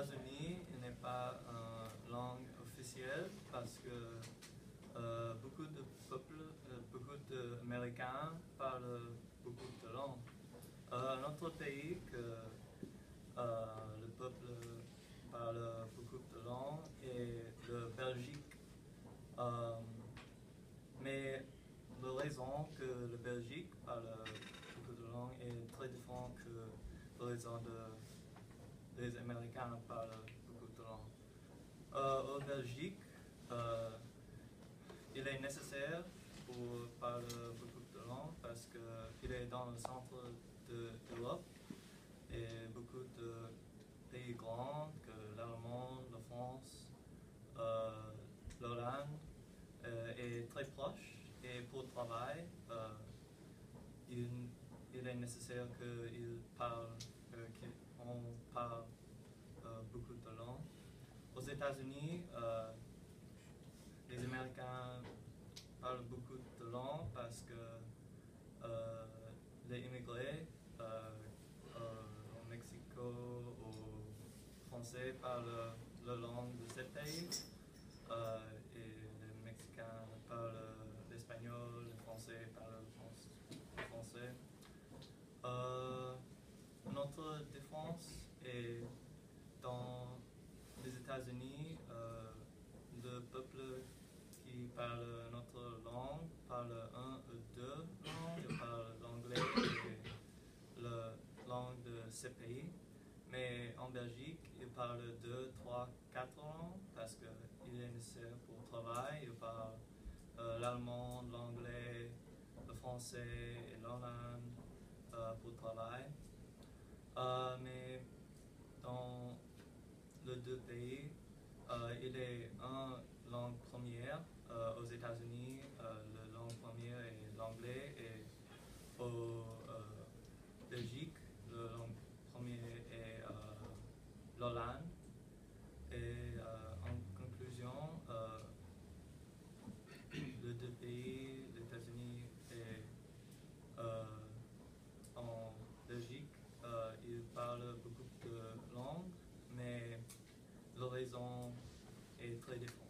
États-Unis, il n'est pas une langue officielle parce que beaucoup de peuples, beaucoup d'Américains parlent beaucoup de langues. Un autre pays que le peuple parle beaucoup de langues est la Belgique. Mais la raison que la Belgique parle beaucoup de langues est très différente que la raison que les Américains parlent beaucoup de langues. En Belgique, il est nécessaire pour parler beaucoup de langues parce qu'il est dans le centre de l'Europe et beaucoup de pays grands que l'Allemagne, la France, l'Hollande est très proche et pour le travail, il est nécessaire qu'on parle beaucoup de langues. Aux États-Unis, les Américains parlent beaucoup de langues parce que les immigrés au Mexico, aux Français parlent la langue de ce pays et les Mexicains parlent l'espagnol, les Français parlent le français. Une autre différence est dans les États-Unis, le peuple qui parle notre langue parle un ou deux langues. Il parle l'anglais et la langue de ce pays. Mais en Belgique, il parle deux, trois, quatre langues parce qu'il est nécessaire pour le travail. Il parle l'allemand, l'anglais, le français et l'hollandais pour le travail. Mais dans les deux pays, il est une langue première. Aux États-Unis, la langue première est l'anglais et au Belgique, la langue première est l'Hollande. Et en conclusion, les deux pays, les États-Unis et en Belgique, ils parlent beaucoup de langues, mais la raison est très différente.